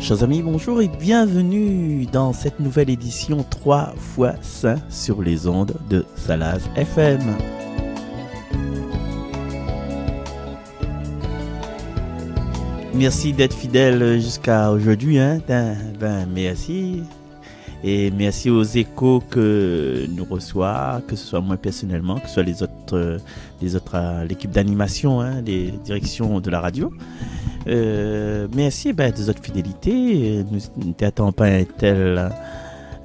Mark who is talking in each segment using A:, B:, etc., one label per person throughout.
A: Chers amis, bonjour et bienvenue dans cette nouvelle édition 3 fois Saint sur les ondes de Salaz FM. Merci d'être fidèle jusqu'à aujourd'hui, merci. Et merci aux échos que nous reçoit, que ce soit moi personnellement, que ce soit les autres l'équipe d'animation, les directions de la radio. Merci de votre fidélité. Nous n'attendons pas un tel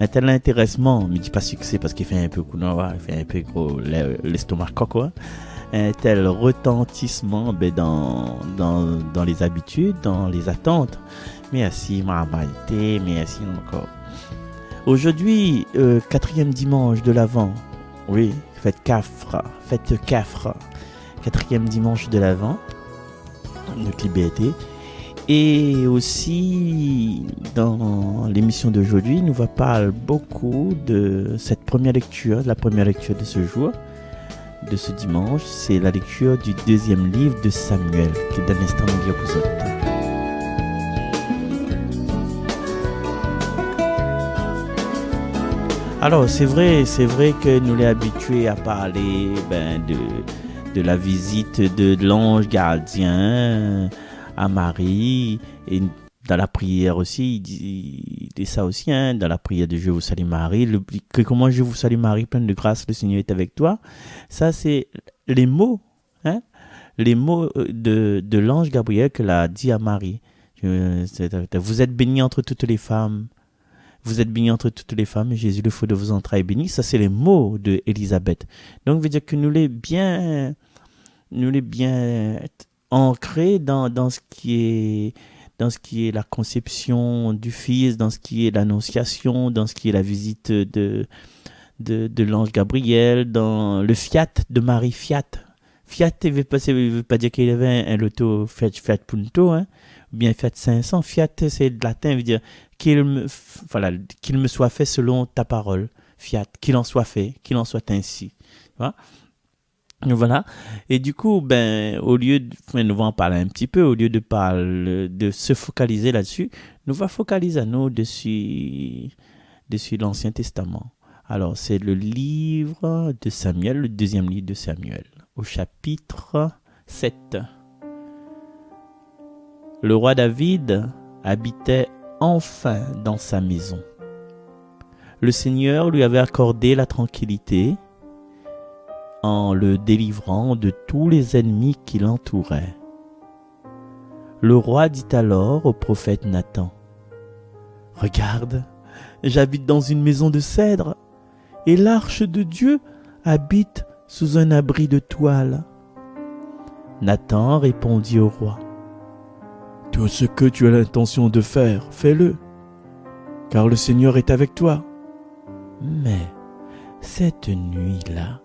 A: intéressement, mais dis pas succès parce qu'il fait un peu il fait un peu gros l'estomac quoi. Un tel retentissement dans les habitudes, dans les attentes. Merci ma maïté, merci encore. Aujourd'hui, 4e dimanche de l'Avent. Oui, fête Cafre. 4e dimanche de l'Avent. Notre liberté. Et aussi, dans l'émission d'aujourd'hui, nous va parler beaucoup de cette première lecture, la première lecture de ce jour, de ce dimanche. C'est la lecture du 2e livre de Samuel, que d'un instant nous dire vous autres. Alors, c'est vrai que nous l'avons habitués à parler de la visite de l'ange gardien à Marie, et dans la prière aussi, il dit ça aussi, dans la prière de Je vous salue Marie, comment je vous salue Marie, pleine de grâce, le Seigneur est avec toi. Ça, c'est les mots de l'ange Gabriel que l'a dit à Marie. Vous êtes bénie entre toutes les femmes. Vous êtes bénie entre toutes les femmes, et Jésus, le fruit de vos entrailles, est béni. Ça, c'est les mots de Élisabeth. Donc, veut dire que nous les bien ancrés dans ce qui est la conception du Fils, dans ce qui est l'annonciation, dans ce qui est la visite de l'ange Gabriel, dans le fiat de Marie, fiat. Fiat, il veut pas dire qu'il y avait un loto Fiat Punto, ou bien Fiat 500. Fiat, c'est de latin, veut dire qu'il me soit fait selon ta parole. Fiat, qu'il en soit fait, qu'il en soit ainsi. Voilà. Et du coup, au lieu nous va en parler un petit peu, au lieu de se focaliser là-dessus, nous va focaliser à nous dessus l'Ancien Testament. Alors, c'est le livre de Samuel, le 2e livre de Samuel, au chapitre 7. Le roi David habitait enfin dans sa maison. Le Seigneur lui avait accordé la tranquillité en le délivrant de tous les ennemis qui l'entouraient. Le roi dit alors au prophète Nathan : « Regarde, j'habite dans une maison de cèdre, et l'arche de Dieu habite sous un abri de toile. » Nathan répondit au roi : « Tout ce que tu as l'intention de faire, fais-le, car le Seigneur est avec toi. » Mais cette nuit-là,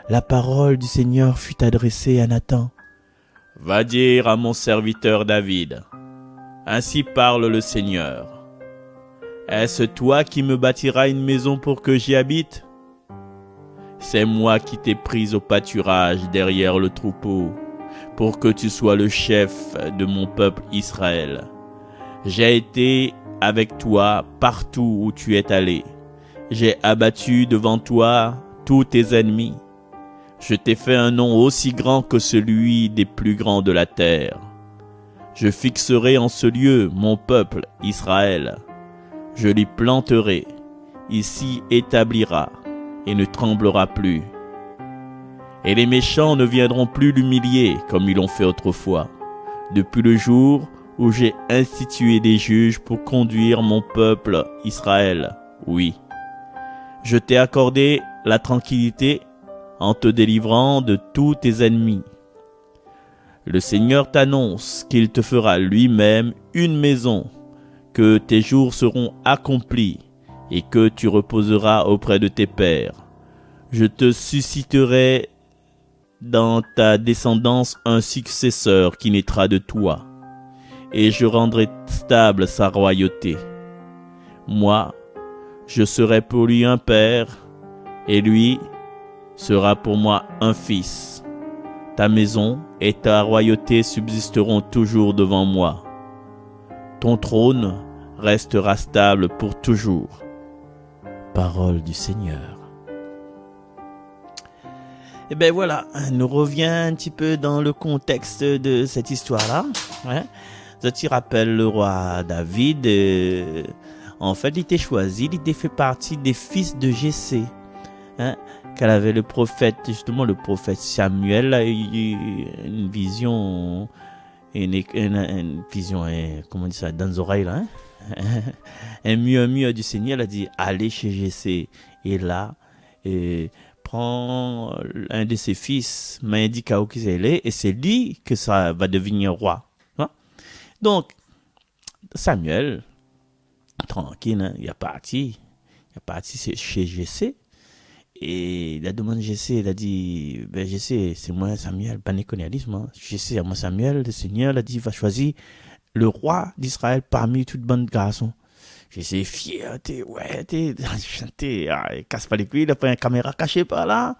A: la parole du Seigneur fut adressée à Nathan. « Va dire à mon serviteur David, ainsi parle le Seigneur. Est-ce toi qui me bâtiras une maison pour que j'y habite ? C'est moi qui t'ai pris au pâturage derrière le troupeau, pour que tu sois le chef de mon peuple Israël. J'ai été avec toi partout où tu es allé. J'ai abattu devant toi tous tes ennemis. Je t'ai fait un nom aussi grand que celui des plus grands de la terre. Je fixerai en ce lieu mon peuple Israël. Je l'y planterai, il s'y établira et ne tremblera plus. Et les méchants ne viendront plus l'humilier comme ils l'ont fait autrefois, depuis le jour où j'ai institué des juges pour conduire mon peuple Israël. Oui, je t'ai accordé la tranquillité en te délivrant de tous tes ennemis. Le Seigneur t'annonce qu'il te fera lui-même une maison, que tes jours seront accomplis et que tu reposeras auprès de tes pères. Je te susciterai dans ta descendance un successeur qui naîtra de toi, et je rendrai stable sa royauté. Moi, je serai pour lui un père, et lui sera pour moi un fils. Ta maison et ta royauté subsisteront toujours devant moi. Ton trône restera stable pour toujours. Parole du Seigneur. Et bien voilà, nous revient un petit peu dans le contexte de cette histoire-là. Ouais. Je te rappelle le roi David. En fait, il était choisi, il était fait partie des fils de Jessé. Hein, qu'elle avait le prophète, justement le prophète Samuel a eu une vision, une vision, comment on dit ça, dans les oreilles là. Hein? Un murmure du Seigneur, elle a dit, allez chez Jessé. Et là, prend un de ses fils, m'indique où qu'il est, et c'est lui que ça va devenir roi. Hein? Donc, Samuel, tranquille, hein, il est parti chez Jessé. Et il a demandé Jessé, il a dit, ben Jessé, c'est moi Samuel, pas néconialisme. Hein. Jessé, moi Samuel, le Seigneur, il a dit, va choisir le roi d'Israël parmi toutes bonnes garçons. Jessé, fier, casse pas les couilles, il a pris une caméra cachée par là.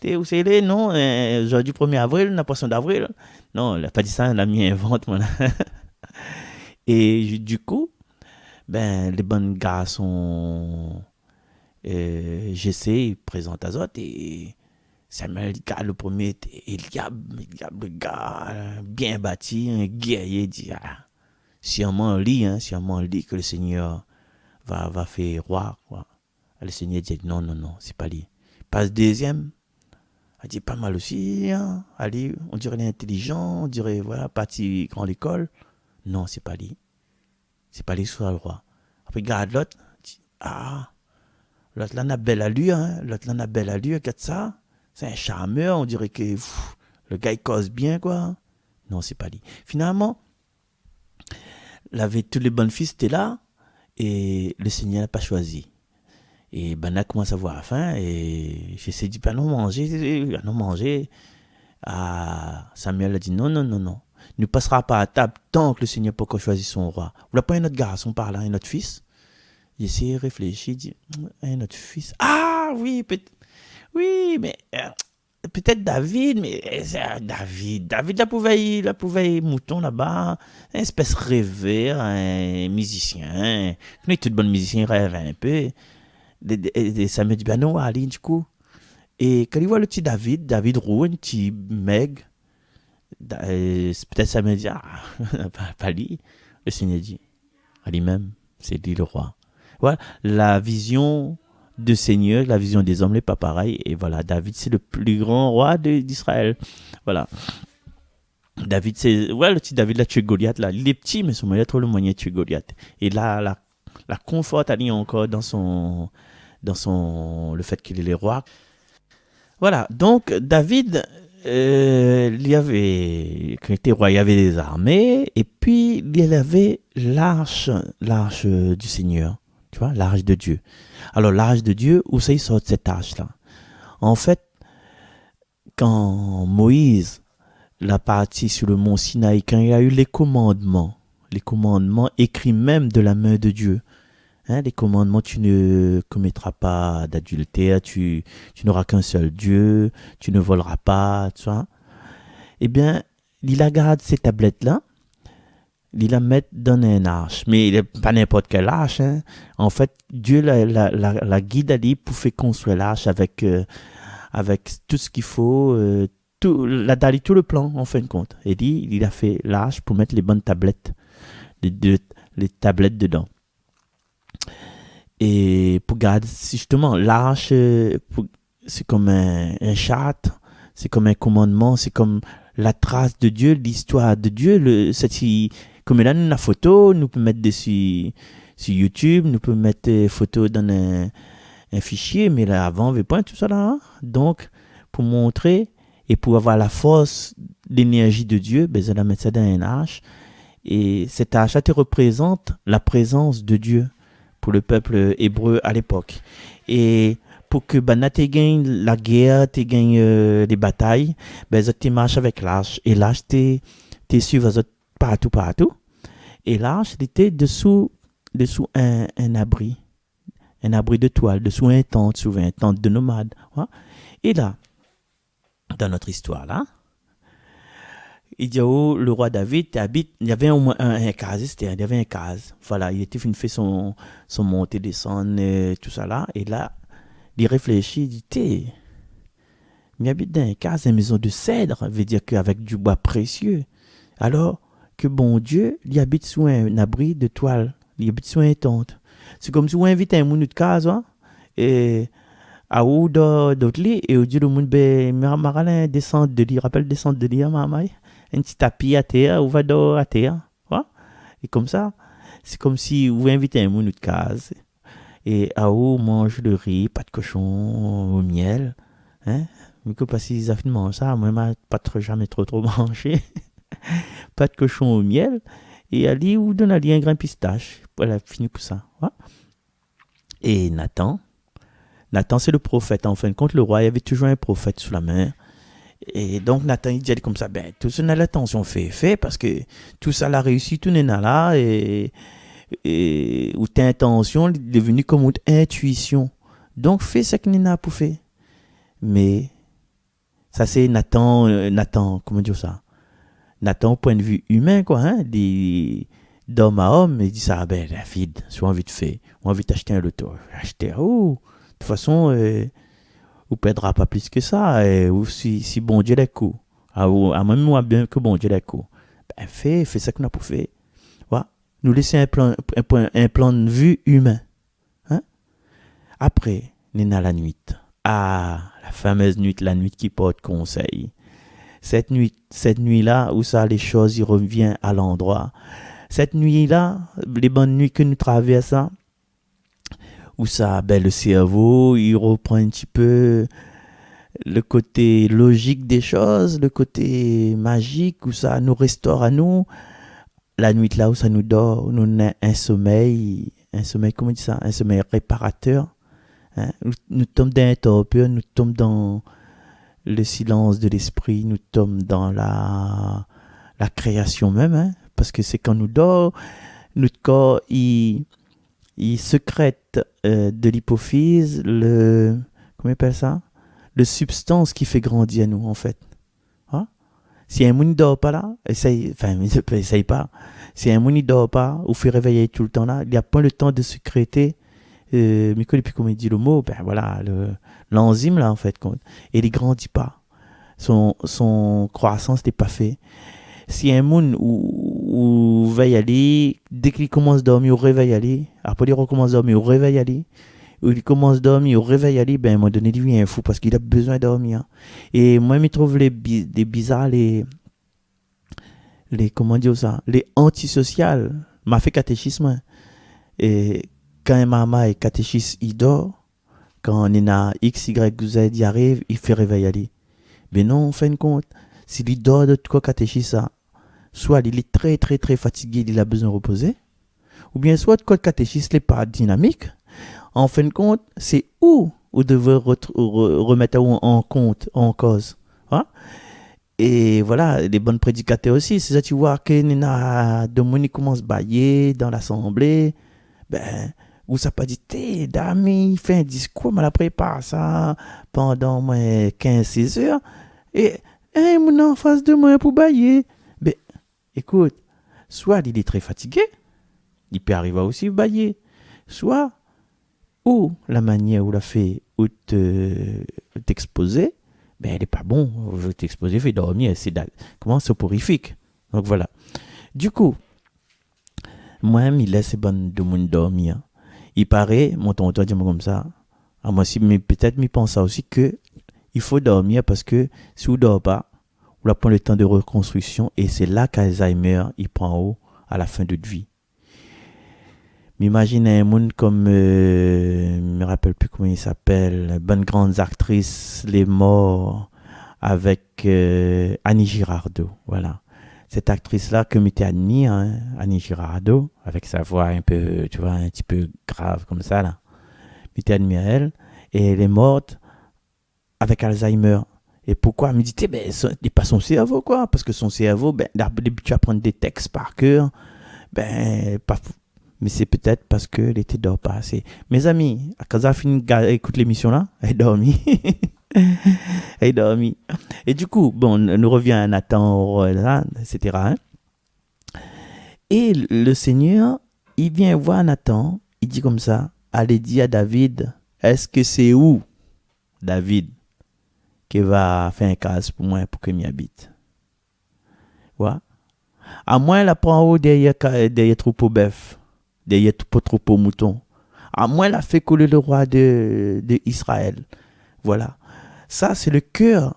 A: Où c'est les, non, aujourd'hui 1er avril, la poisson d'avril. Non, il n'a pas dit ça, il a mis un ventre, voilà. Et du coup, ben, les bonnes garçons, Jessé présente à Zot et Samuel, le premier était Eliab, le gars bien bâti, un guerrier, dit sûrement lui que le Seigneur va faire roi. Quoi. Le Seigneur dit non, c'est pas lui. Passe deuxième, il dit pas mal aussi, hein. Allez, on dirait intelligent, on dirait voilà, parti grande école. Non, c'est pas lui. C'est pas lui soit le roi. Après, regarde l'autre, dit l'autre là n'a belle allure, hein. L'autre là n'a belle allure, regarde ça. C'est un charmeur, on dirait que le gars il cause bien, quoi. Non, c'est pas lui. Finalement, tous les bonnes filles étaient là et le Seigneur n'a pas choisi. Et ben, on a commencé à avoir faim et j'essaie de dire, non manger. Samuel a dit, non. Ne passera pas à table tant que le Seigneur n'a pas choisi son roi. Vous n'avez pas un autre garçon par là, un autre fils? J'essaie de réfléchir, dit, un autre fils. Ah oui, peut-être. Oui, mais peut-être David, mais David la pouvait mouton là-bas, une espèce rêveur, un musicien. Nous, tout bon musicien rêve un peu. Ça me dit, ben non, allez, du coup. Et quand il voit le petit David roux, un petit meg, peut-être ça me dit, pas lui. Le Seigneur dit, à lui-même, c'est lui le roi. Voilà, la vision de Seigneur, la vision des hommes n'est pas pareil. Et voilà, David, c'est le plus grand roi d'Israël. Voilà. David, le petit David, là, tué Goliath, là. Il est petit, mais son moyen, trop le moyen de tuer Goliath. Et là, la conforte à lui encore dans le fait qu'il est le roi. Voilà. Donc, David, il y avait, quand il était roi, il y avait des armées. Et puis, il y avait l'arche du Seigneur. Tu vois, l'arche de Dieu. Alors, l'arche de Dieu, où ça, il sort de cette arche-là? En fait, quand Moïse l'a parti sur le mont Sinaï, quand il y a eu les commandements écrits même de la main de Dieu, hein, les commandements, tu ne commettras pas d'adultère, tu n'auras qu'un seul Dieu, tu ne voleras pas, tu vois. Eh bien, il a gardé ces tablettes-là, il la met dans une arche, mais pas n'importe quelle arche. Hein. En fait, Dieu la guide à lui pour faire construire l'arche avec tout ce qu'il faut, tout le plan en fin de compte. Et il a fait l'arche pour mettre les bonnes tablettes, les tablettes dedans. Et pour garder justement l'arche, c'est comme un charte, c'est comme un commandement, c'est comme la trace de Dieu, l'histoire de Dieu, comme là, nous, la photo, nous pouvons mettre dessus sur YouTube, nous pouvons mettre des photos dans un fichier, mais là, avant, on ne veut pas tout ça là. Hein? Donc, pour montrer et pour avoir la force, l'énergie de Dieu, ben, on va mettre ça dans une arche. Et cette arche, te représente la présence de Dieu pour le peuple hébreu à l'époque. Et pour que tu gagnes la guerre, tu gagnes les batailles, ben, tu marches avec l'arche. Et l'arche, tu suivi partout. Et l'arche était dessous un abri de toile, dessous un tente de nomade. Ouais. Et là, dans notre histoire là, Il dit, oh, le roi David habite, il y avait au moins un case, il y avait un case. Voilà, il était fait son montée, descendre, tout ça là. Et là, il réfléchit, il dit, il habite dans un case, une maison de cèdre, veut dire qu'avec du bois précieux. Alors que bon Dieu, il habite sous un abri de toile, il habite sous une tente. C'est comme si on invitait un monde de case, hein, et à ou d'autres lits, et au Dieu le monde, ben, maralin descendre de lit, rappelle descendre de lit, maman, un petit tapis à terre, ou va dans à terre, ouais. Et comme ça, c'est comme si vous invitez un monde de case, et à où mange le riz, pas de cochon au miel, hein. Mais que parce qu'ils ont mangé ça, moi, pas trop, jamais trop mangé. Pas de cochon au miel. Et Ali ou donne Ali un grain pistache. Voilà, fini pour ça. Ouais. Et Nathan, c'est le prophète. En fin de compte, le roi, il y avait toujours un prophète sous la main. Et donc, Nathan, il dit comme ça, ben, tout ça n'a l'attention fait, parce que tout ça l'a réussi, tout n'est là, et où ta intention est devenue comme une intuition. Donc, fais ce que Nina pour faire. Mais, ça, c'est Nathan, comment dire ça? Nathan, au point de vue humain, quoi, hein, d'homme à homme, il dit ça, ben, la fille, soit envie de faire, ou envie d'acheter un loto, acheter, oh, de toute façon, vous ne perdra pas plus que ça, ou si bon Dieu les coups, à même moi bien que bon Dieu les coups, ben, fais ça qu'on a pour faire, voilà, nous laisser un plan de vue humain, hein. Après, Nina la nuit, la fameuse nuit, la nuit qui porte conseil. Cette nuit-là, où ça, les choses, ils reviennent à l'endroit. Cette nuit-là, les bonnes nuits que nous traversons, où ça, ben, le cerveau, il reprend un petit peu le côté logique des choses, le côté magique, où ça nous restaure à nous. La nuit-là, où ça nous dort, nous a un sommeil, comment on dit ça? Un sommeil réparateur. Hein? Nous tombons dans un torpeur, nous tombons dans le silence de l'esprit, nous tombons dans la création même, hein, parce que c'est quand nous dormons, notre corps il sécrète de l'hypophyse comment on appelle ça, le substance qui fait grandir nous en fait. Hein? Si un monde ne dort pas là, essaye pas. Si un monde ne dort pas ou fait réveiller tout le temps là, il n'y a pas le temps de sécréter. Mais depuis qu'on me dit le mot, ben voilà, l'enzyme là en fait, et il grandit pas, son croissance n'est pas fait. Si un monde où va y aller, dès qu'il commence à dormir, au réveil aller, après il recommence à dormir, au réveil aller, ou il commence à dormir, au réveil aller, ben à un moment donné, lui il est un fou parce qu'il a besoin de dormir. Et moi, je trouve des bizarres, les comment dire ça, les antisociales, m'a fait catéchisme, et quand un maman est catéchiste, il dort. Quand on est à X, Y, Z, il arrive, il fait réveiller aller. Mais non, en fin de compte, s'il dort de quoi catéchiste, soit il est très, très, très fatigué, il a besoin de reposer, ou bien soit quoi catéchiste n'est pas dynamique. En fin de compte, c'est où devez remettre en compte, en cause. Hein? Et voilà, les bons prédicateurs aussi. C'est ça, tu vois, que Nina Dominique commence à bailler dans l'assemblée. Ben, où ça pas dit, Dami, il fait un discours, mais après, il passe ça pendant 15-16 heures. Et, mon en face de moi pour bailler. Ben, écoute, soit il est très fatigué, il peut arriver aussi à bailler. Soit, ou la manière où la fait, ou t'exposer, ben, elle n'est pas bon. Je t'exposer, fait dormir, c'est comment soporifique. Donc voilà. Du coup, moi-même, il laisse bonne de monde dormir. Il paraît, mon tonton dit comme ça, moi aussi, mais peut-être m'y pense ça aussi, que il faut dormir parce que si on ne dort pas, on prend le temps de reconstruction et c'est là qu'Alzheimer, il prend haut à la fin de notre vie. M'imagine un monde comme, je ne me rappelle plus comment il s'appelle, bonne grande actrice, Les Morts, avec Annie Girardot, voilà. Cette actrice-là que m'était admire, hein, Annie Girardot, avec sa voix un peu, tu vois, un petit peu grave comme ça, là. M'était admire elle, et elle est morte avec Alzheimer. Et pourquoi? Elle me dit, ben, c'est pas son cerveau, quoi, parce que son cerveau, ben, d'habitude à prendre des textes par cœur, ben, pas, Mais c'est peut-être parce que l'été dort pas assez. Mes amis, quand ça finit écoute l'émission là, elle dormi. Elle dormi. Et du coup, bon, nous revient à Nathan, là, etc. hein. Et le Seigneur, il vient voir Nathan, il dit comme ça, allez dire à David, est-ce que c'est où, David, qui va faire un case pour moi, pour que m'y habite? Ouais. À moins la prend haut derrière troupeau bœuf, derrière troupeau mouton. À moins la fait coller le roi de Israël. Voilà. Ça, c'est le cœur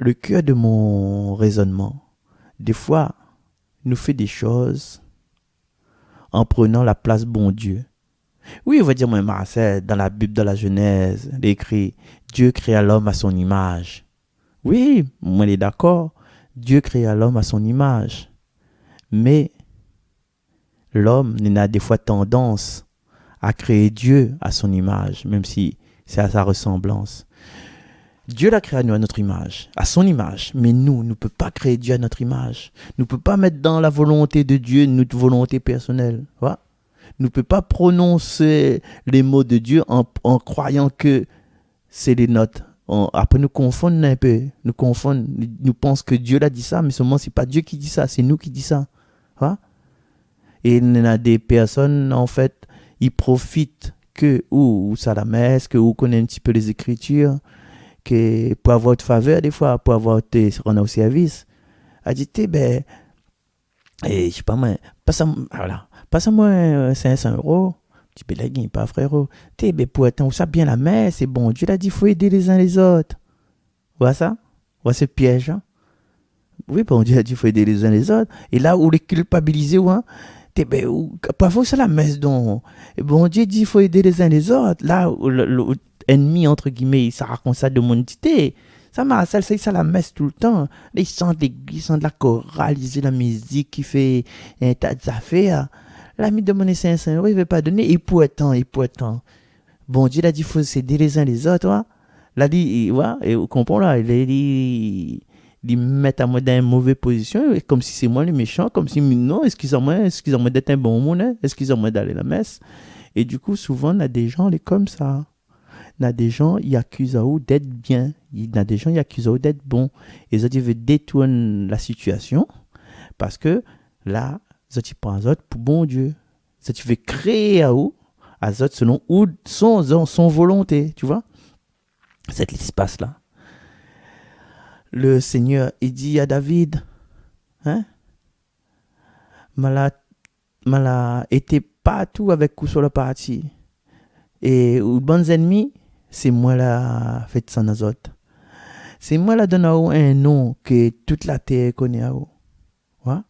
A: de mon raisonnement. Des fois, nous fait des choses en prenant la place bon Dieu. Oui, on va dire, moi, Marcel, dans la Bible, dans la Genèse, il est écrit, Dieu créa l'homme à son image. Oui, moi, il est d'accord. Dieu créa l'homme à son image. Mais l'homme a des fois tendance à créer Dieu à son image, même si c'est à sa ressemblance. Dieu l'a créé à nous à notre image, à son image. Mais nous ne pouvons pas créer Dieu à notre image. Nous ne pouvons pas mettre dans la volonté de Dieu notre volonté personnelle. Voilà. Nous ne pouvons pas prononcer les mots de Dieu en croyant que c'est les nôtres. Après, nous confondons un peu. Nous confondons. Nous pensons que Dieu l'a dit ça, mais seulement, ce n'est pas Dieu qui dit ça, c'est nous qui dit ça. Voilà. Et il y a des personnes, en fait, ils profitent que, ou ça la messe, que, ou connaissent un petit peu les Écritures, que pour avoir de faveur, des fois, pour avoir te rendre au service. Elle dit, ben, je sais pas moi, passe-moi 500 euros. Tu peux la gagner, pas frérot. Ben, pour attendre ça bien la messe, c'est bon. Dieu l'a dit, il faut aider les uns les autres. Voilà ça? Voilà ce piège. Hein? Oui, bon Dieu a dit, il faut aider les uns les autres. Et là où les culpabiliser, ouais, ben, parfois c'est la messe dont bon Dieu dit, il faut aider les uns les autres. Là où l'ennemi, entre guillemets, ça raconte ça de mon entité. Ça m'a ça la messe tout le temps. Ils chantent l'église, ils chantent la chorale, ils disent la musique qui fait un tas d'affaires. L'ami demande 500 euros, il ne veut pas donner. Et pourtant. Bon Dieu a dit, il faut s'aider les uns les autres. Ouais. Là, dit, ouais, et vous comprenez là, ils mettent à moi dans une mauvaise position, comme si c'est moi le méchant, comme si non, excusez-moi d'être un bon monde, hein? Excusez-moi d'aller à la messe. Et du coup, souvent, on a des gens comme ça. On a des gens, ils accusent à eux d'être bien. Il y a des gens, ils accusent à eux d'être bons. Et ils veulent détourner la situation parce que là, ils prennent les autres pour bon Dieu. Tu veux créer à eux, selon son volonté, tu vois. C'est l'espace là. Le Seigneur, il dit à David, hein, mala était partout avec coup sur la partie. Et aux bons ennemis, c'est moi la fait ça aux autres. C'est moi la donne à eux un nom que toute la terre connaît à eux. Ouais?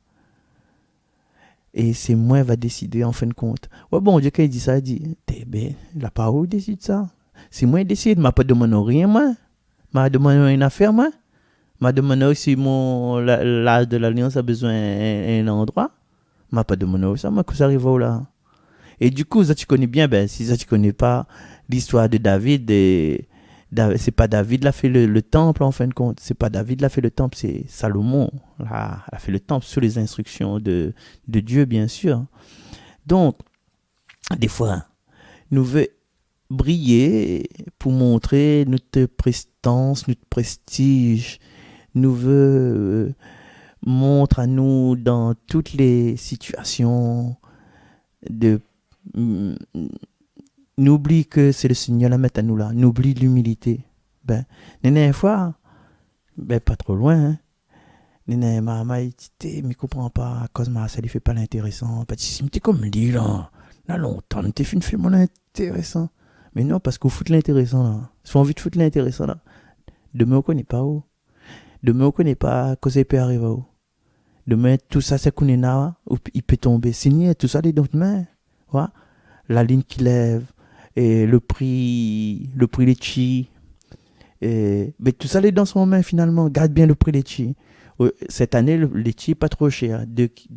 A: Et c'est moi qui va décider en fin de compte. Ouais, bon Dieu, quand il dit ça, il dit, ben, la parole décide ça. C'est moi qui décide, m'a pas demandé rien, moi. M'a demandé une affaire, moi. M'a demandé si l'âge de l'alliance a besoin d'un endroit. M'a pas demandé ça, moi, que ça arrive là. Et du coup, ça tu connais bien, ben, si ça tu connais pas l'histoire de David, c'est pas David qui a fait le temple en fin de compte. C'est pas David qui a fait le temple, c'est Salomon. Là, a fait le temple sous les instructions de Dieu, bien sûr. Donc, des fois, nous voulons briller pour montrer notre prestance, notre prestige. Nous veut montre à nous dans toutes les situations n'oublie que c'est le Seigneur la mettre à nous là, n'oublie l'humilité. Ben, une fois, ben pas trop loin, hein. Néné, maman, il dit, mais comprends pas, à cause de ça, il fait pas l'intéressant. Ben, tu dis, comme dit là, là longtemps, tu fait une film intéressant. Mais non, parce qu'on fout l'intéressant là. Si on envie de foutre l'intéressant là, demain on connaît pas où. Demain on connaît pas cause ça peut arriver où. Demain tout ça c'est qu'on est là, il peut tomber. Signé tout ça les dans mains. Ouais. La ligne qui lève et le prix les chi. Mais tout ça les dans son main finalement. Garde bien le prix des chi. Cette année les chi pas trop cher.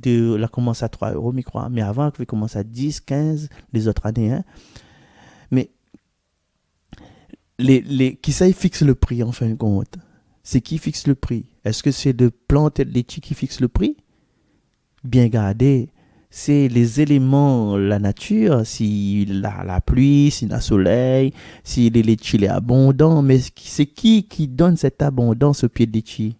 A: La commence à 3 euros, je crois. Mais avant il commence à 10, 15 les autres années. Hein. Mais qui ça, ils fixent le prix en fin de compte? C'est qui fixe le prix? Est-ce que c'est le planter les chi qui fixe le prix? Bien gardé, c'est les éléments, la nature, si la pluie, si le soleil, si les litchis est abondant, mais c'est qui donne cette abondance au pied de litchis?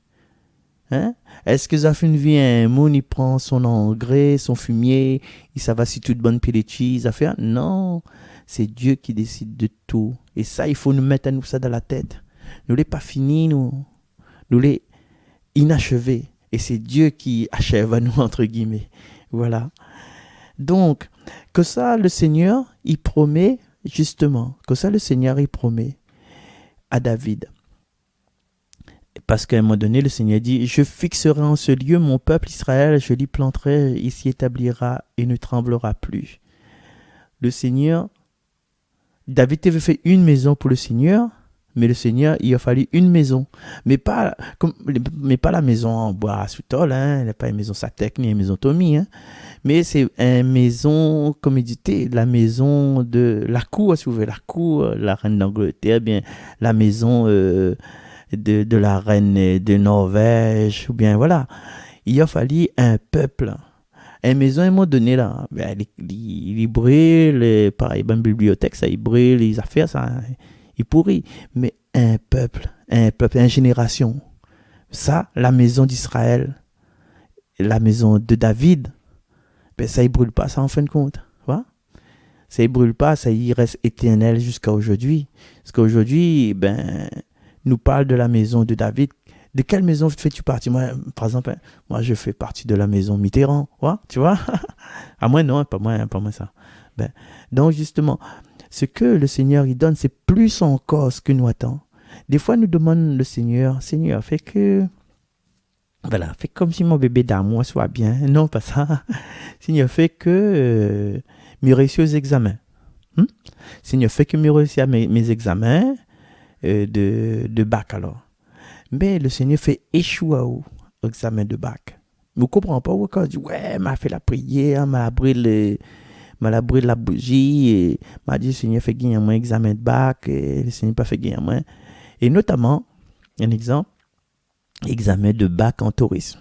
A: Hein? Est-ce que ça fait une vie, un monde, il prend son engrais, son fumier, il ça va si toute bonne pied de litchis, ça fait? Non, c'est Dieu qui décide de tout. Et ça, il faut nous mettre à nous ça dans la tête. Nous l'avons pas fini, nous l'avons inachevé. Et c'est Dieu qui achève à nous, entre guillemets. Voilà. Donc, que ça, le Seigneur, il promet, justement, que ça, le Seigneur, il promet à David. Parce qu'à un moment donné, le Seigneur dit, je fixerai en ce lieu mon peuple Israël, je l'y planterai, il s'y établira et ne tremblera plus. Le Seigneur, David avait fait une maison pour le Seigneur, mais le Seigneur, il a fallu une maison. Mais pas la maison en bois sous tôle, hein, n'est pas une maison Satec ni une maison Tommy, hein. Mais c'est une maison, comme il dit, la maison de la cour, si vous voulez, la cour, la reine d'Angleterre, bien la maison de la reine de Norvège, ou bien voilà. Il a fallu un peuple. Une maison, à un moment donné, là, ben, il brûle, pareil, une bibliothèque, ça, il brûle, les affaires, ça, il pourrit. Mais un peuple, une génération. Ça, la maison d'Israël, la maison de David, ben, ça, il brûle pas, ça, en fin de compte. Voilà. Ça, il brûle pas, ça, il reste éternel jusqu'à aujourd'hui. Parce qu'aujourd'hui, ben, nous parle de la maison de David. De quelle maison fais-tu partie? Moi, par exemple, moi, je fais partie de la maison Mitterrand. Ouais, tu vois? À moi, non, pas moi ça. Ben, donc, justement, ce que le Seigneur il donne, c'est plus encore ce que nous attendons. Des fois, nous demandons le Seigneur, Seigneur, fais que... Voilà, fais comme si mon bébé d'amour soit bien. Non, pas ça. Seigneur, fais que me réussir aux examens. Seigneur, fais que me réussir mes examens de bac alors. Mais le Seigneur fait échouer au examen de bac. Vous ne comprenez pas pourquoi? Je dis, ouais, m'a fait la prière, m'a brûlé la bougie, et m'a dit, le Seigneur fait gagner un examen de bac, et le Seigneur pas fait gagner un. Et notamment, un exemple, examen de bac en tourisme.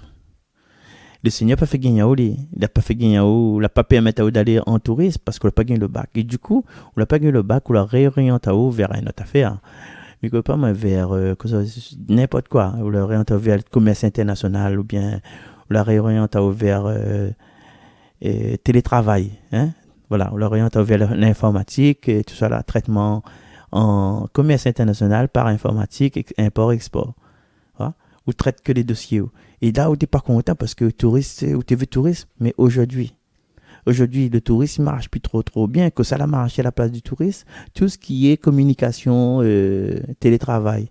A: Le Seigneur n'a pas fait gagner il n'a pas fait gagner il n'a pas permis d'aller en tourisme parce qu'on n'a pas gagné le bac. Et du coup, on n'a pas gagné le bac, on l'a réorienté vers une autre affaire. Mais pas vers n'importe quoi. On l'a réorienté vers le commerce international ou bien on l'a réorienté vers télétravail. Hein? Voilà, on l'a réorienté vers l'informatique et tout ça là, traitement en commerce international par informatique, import-export. Voilà? Ou traite que les dossiers. Et là, où tu n'es pas content parce que touriste, ou tu veux tourisme, mais aujourd'hui, le tourisme marche plus trop bien, que ça a marché à la place du tourisme, tout ce qui est communication, télétravail.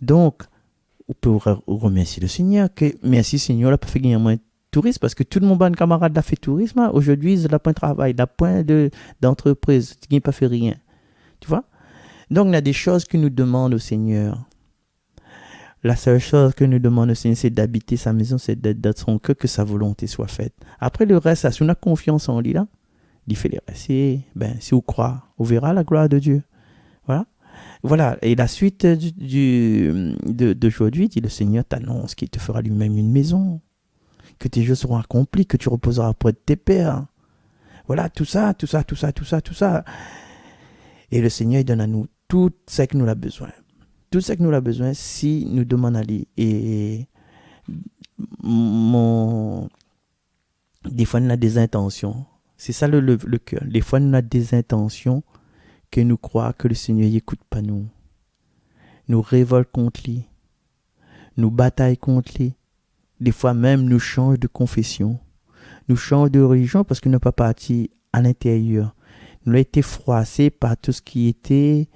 A: Donc, on peut remercier le Seigneur, merci Seigneur, il a pas fait gagner moins de touristes, parce que tout le monde, bon camarade, a fait tourisme, hein. Aujourd'hui, il a point de travail, il a point d'entreprise, il n'a pas fait rien. Tu vois? Donc, il y a des choses que nous demandons au Seigneur. La seule chose que nous demande au Seigneur, c'est d'habiter sa maison, c'est d'être dans son cœur, que sa volonté soit faite. Après le reste, si on a confiance en lui, là, il fait les restes. Si on croit, on verra la gloire de Dieu. Voilà. Et la suite d'aujourd'hui, dit le Seigneur t'annonce qu'il te fera lui-même une maison, que tes jeux seront accomplis, que tu reposeras auprès de tes pères. Voilà, tout ça. Et le Seigneur, il donne à nous tout ce que nous avons besoin. Tout ce que nous avons besoin si nous demandons à lui. Et des fois, nous avons des intentions. C'est ça le cœur. Des fois, nous avons des intentions que nous croyons que le Seigneur n'écoute pas nous. Nous révoltons contre lui. Nous bataillons contre lui. Des fois même, nous changeons de confession. Nous changeons de religion parce que nous n'avons pas parti à l'intérieur. Nous avons été froissés par tout ce qui était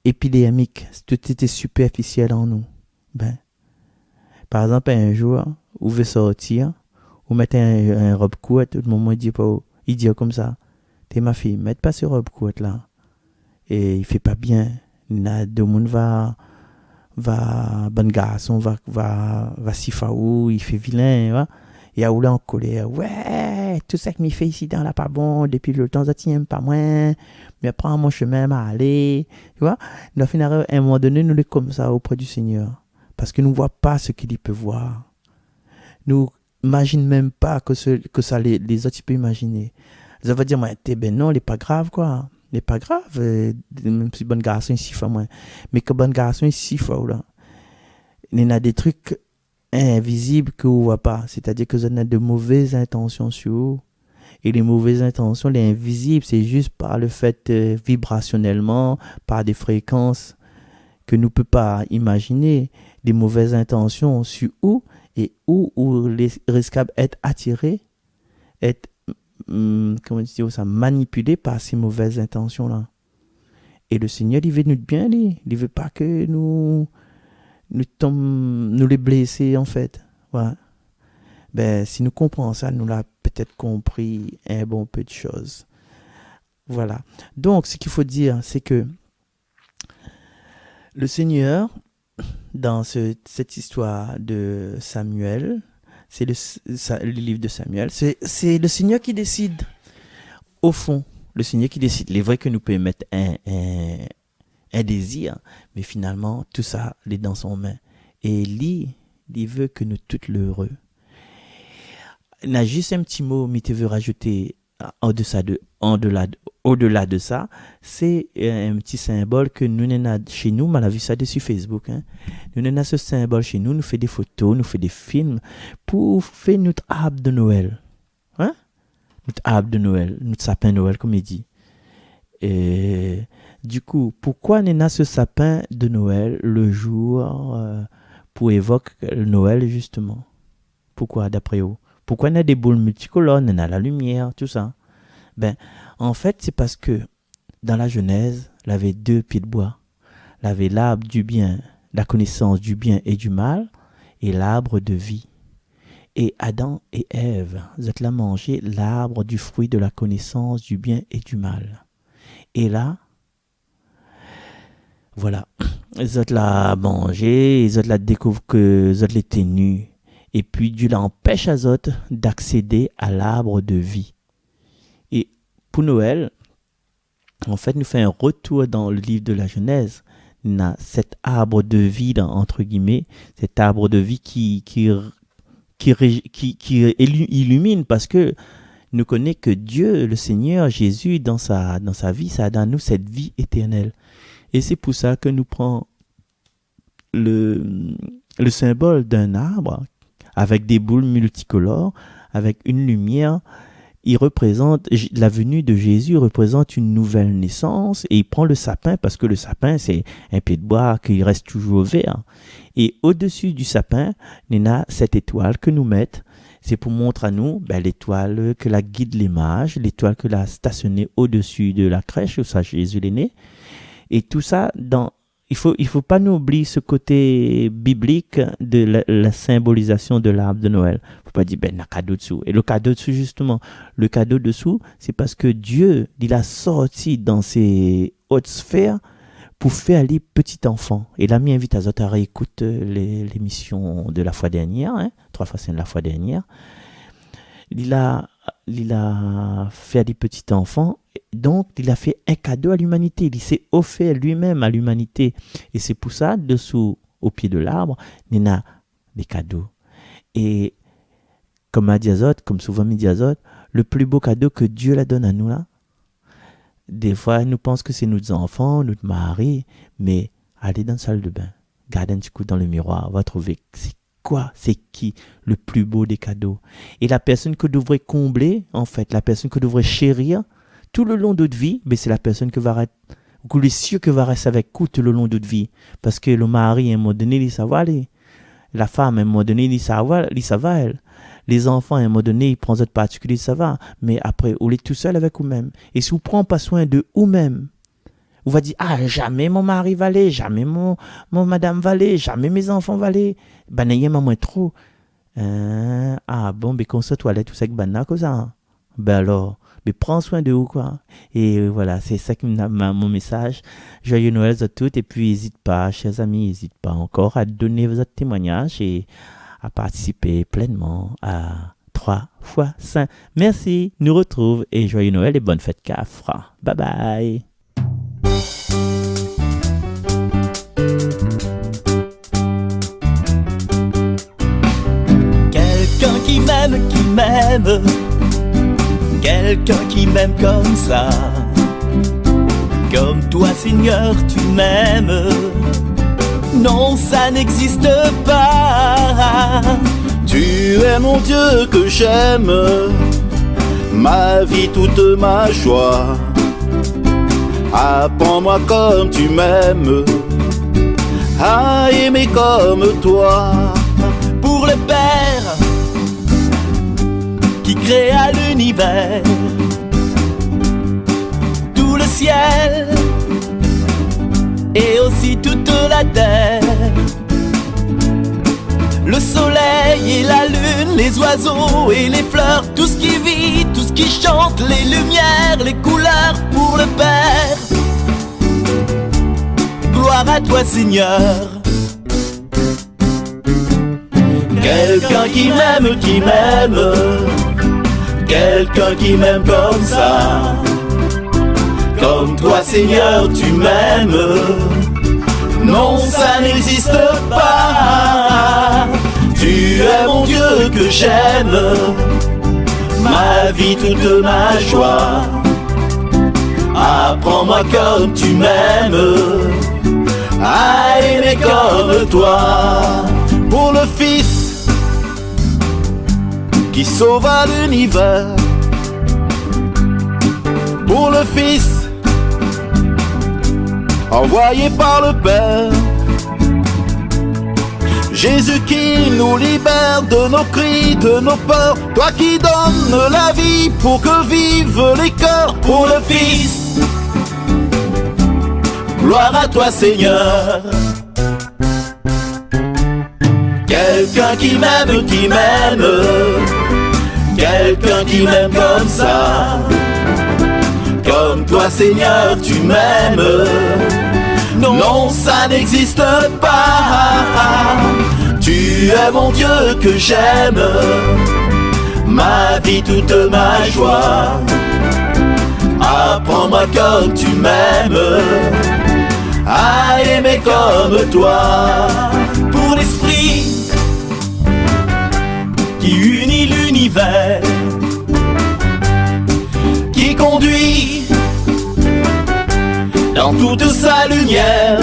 A: épidémique, tout était superficiel en nous. Par exemple, un jour, vous veut sortir, vous mettez un robe courte, tout le monde il dit comme ça, t'es ma fille, mets pas ce robe courte là. Et il fait pas bien. Deux monde va bon garçon, va sifaou, il fait vilain, va. Et à là en colère, ouais, tout ça que m'y fait ici dans la pas bon, depuis le temps, ça tient pas moins, mais prends mon chemin à aller, tu vois. Nous à un moment donné, nous les comme ça auprès du Seigneur, parce que nous ne voyons pas ce qu'il peut voir. Nous imagine même pas que ça les autres, ils peuvent imaginer. Ça va dire, ben non, il n'est pas grave, quoi. Il n'est pas grave, même si bon garçon, il s'y fait, moi. Mais que bon garçon, il s'y fait, là. Il y a des trucs invisibles que vous ne voyez pas. C'est-à-dire que vous avez de mauvaises intentions sur vous. Et les mauvaises intentions, les invisibles, c'est juste par le fait vibrationnellement, par des fréquences que nous ne pouvons pas imaginer, des mauvaises intentions sur où et où les risquables être attirés, être comment dire ça, manipulés par ces mauvaises intentions-là. Et le Seigneur, il veut nous bien, il ne veut pas que nous les blesser, en fait. Ouais. Ben, si nous comprenons ça, nous l'avons peut-être compris un bon peu de choses. Voilà. Donc, ce qu'il faut dire, c'est que le Seigneur, dans cette histoire de Samuel, c'est le livre de Samuel, c'est le Seigneur qui décide. Au fond, le Seigneur qui décide. Il est vrai que nous pouvons mettre un désir, mais finalement, tout ça, il est dans son main. Et il veut que nous tous l'heureux. Il y a juste un petit mot, mais tu veux rajouter au-delà de ça, c'est un petit symbole que nous avons chez nous, on a vu ça dessus Facebook. Hein. Nous avons ce symbole chez nous, nous faisons des photos, nous faisons des films pour faire notre arbre de Noël. Hein? Notre arbre de Noël, notre sapin de Noël, comme il dit. Et du coup, pourquoi nous avons ce sapin de Noël le jour pour évoquer Noël, justement? Pourquoi, d'après vous? Pourquoi on a des boules multicolores, on a la lumière, tout ça? Ben, en fait, c'est parce que dans la Genèse, il y avait 2 pieds de bois. Il y avait l'arbre du bien, la connaissance du bien et du mal, et l'arbre de vie. Et Adam et Ève, ils ont mangé l'arbre du fruit de la connaissance du bien et du mal. Et là, voilà, ils ont mangé, ils ont découvert que ils ont été nus. Et puis Dieu l'empêche à eux d'accéder à l'arbre de vie. Et pour Noël, en fait, nous faisons un retour dans le livre de la Genèse. On a cet arbre de vie, entre guillemets, cet arbre de vie qui illumine, parce que nous connaissons que Dieu, le Seigneur, Jésus, dans sa vie, ça a dans nous cette vie éternelle. Et c'est pour ça que nous prenons le symbole d'un arbre avec des boules multicolores, avec une lumière. Il représente, la venue de Jésus représente une nouvelle naissance, et il prend le sapin, parce que le sapin, c'est un pied de bois qui reste toujours vert. Et au-dessus du sapin, il y a cette étoile que nous mettons. C'est pour montrer à nous l'étoile que la guide les mages, l'étoile que l'a stationnée au-dessus de la crèche où ça Jésus est né. Et tout ça il faut pas nous oublier ce côté biblique de la symbolisation de l'arbre de Noël. Faut pas dire un cadeau dessous. Et le cadeau dessous, justement, le cadeau dessous, c'est parce que Dieu, il a sorti dans ses hautes sphères pour faire les petits enfants. Et là, m'invite à Zot à réécouter l'émission de la fois dernière, 3 fois c'est la fois dernière. Il a fait des petits enfants. Donc, il a fait un cadeau à l'humanité. Il s'est offert lui-même à l'humanité. Et c'est pour ça, dessous, au pied de l'arbre, il y a des cadeaux. Et comme a dit Azot, comme souvent dit Azot, le plus beau cadeau que Dieu la donne à nous, là, des fois, nous pensons que c'est nos enfants, notre mari, mais allez dans la salle de bain, gardez un petit coup dans le miroir, on va trouver c'est qui le plus beau des cadeaux. Et la personne que vous devrez combler, en fait, la personne que vous devrez chérir, tout le long de votre vie, mais c'est la personne que va sûr que va rester avec vous tout le long de votre vie. Parce que le mari, à un moment donné, il s'en va aller. La femme, à un moment donné, il s'en va elle. Les enfants, à un moment donné, ils prennent votre particulier, ça va. Mais après, vous êtes tout seul avec vous-même. Et si vous ne prenez pas soin de vous-même, vous va dire, jamais mon mari va aller, jamais mon madame va aller, jamais mes enfants vont aller. Ben, il y a moins trop. Mais comme ça, toilette, tout ça, ben, comme ça. Ben alors, mais prends soin de vous, quoi. Et voilà, c'est ça qui mon message. Joyeux Noël à toutes. Et puis, n'hésite pas, chers amis, n'hésite pas encore à donner votre témoignage et à participer pleinement à 3 fois 5. Merci, nous retrouve et joyeux Noël et bonne fête Cafra. Bye bye. Quelqu'un qui m'aime m'aime, quelqu'un qui m'aime comme ça. Comme toi Seigneur tu m'aimes, non ça n'existe pas.
B: Tu es mon Dieu que j'aime, ma vie toute ma joie. Apprends-moi comme tu m'aimes, à aimer comme toi.
A: Pour le Père qui créa l'univers, tout le ciel et aussi toute la terre, le soleil et la lune, les oiseaux et les fleurs, tout ce qui vit, tout ce qui chante, les lumières, les couleurs. Pour le Père, gloire à toi Seigneur. Quelqu'un qui m'aime, quelqu'un qui m'aime comme ça. Comme toi Seigneur tu m'aimes, non ça n'existe pas. Tu es mon Dieu que j'aime, ma vie toute ma joie. Apprends-moi comme tu m'aimes, à aimer comme toi.
B: Pour le Fils qui sauva l'univers, pour le Fils envoyé par le Père, Jésus qui nous libère de nos cris, de nos peurs. Toi qui donnes la vie pour que vivent les cœurs.
A: Pour le Fils, gloire à toi Seigneur. Quelqu'un qui m'aime, quelqu'un qui m'aime comme ça. Comme toi Seigneur tu m'aimes, non ça n'existe pas. Tu es mon Dieu que j'aime, ma vie toute ma joie. Apprends-moi comme tu m'aimes, à aimer comme toi. Pour l'Esprit qui unit l'univers, qui conduit dans toute sa lumière.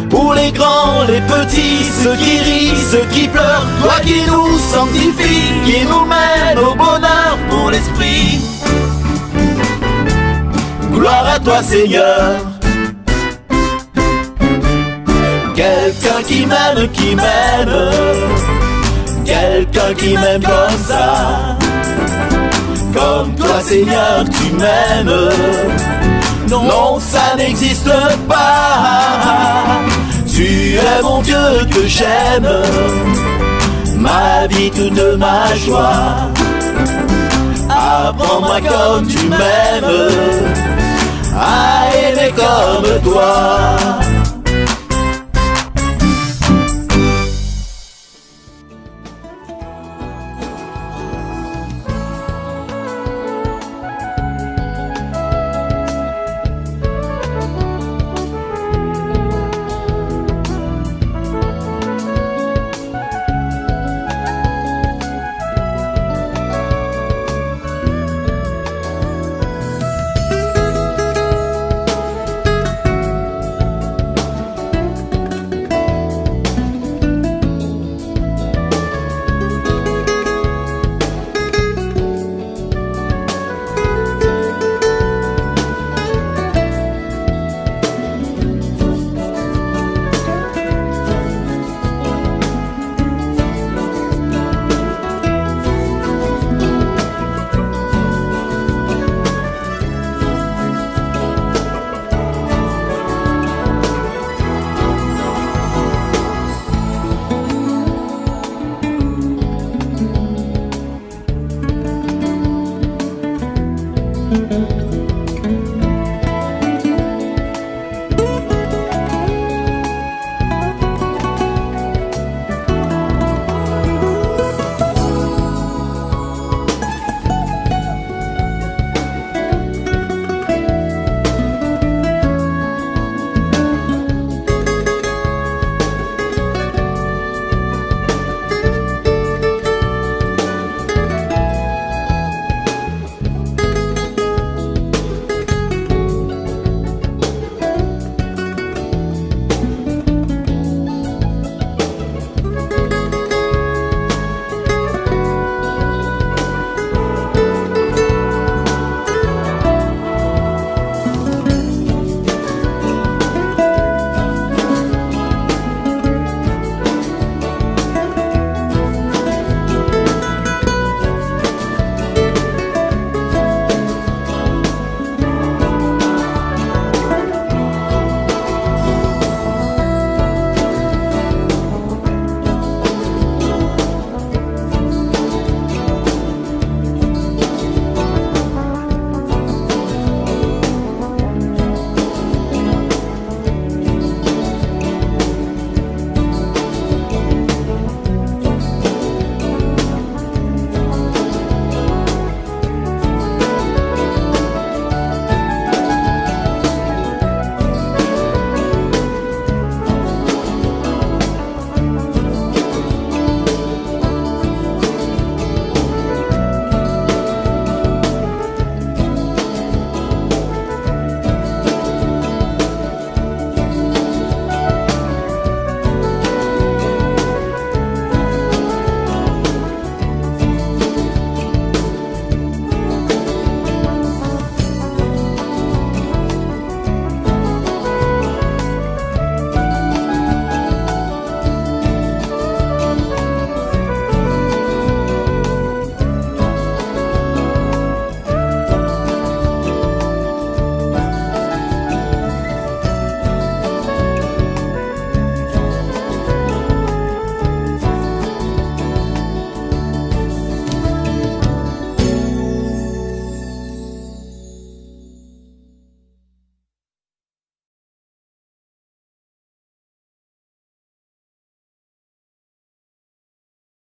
A: Pour les grands, les petits, ceux qui rient, ceux qui pleurent, toi qui nous sanctifies, qui nous mène au bonheur. Pour l'Esprit, gloire à toi Seigneur. Quelqu'un qui m'aime, quelqu'un qui m'aime comme ça. Comme toi Seigneur tu m'aimes, non ça n'existe pas. Tu es mon Dieu que j'aime, ma vie toute ma joie. Apprends-moi comme tu m'aimes, à aimer comme toi.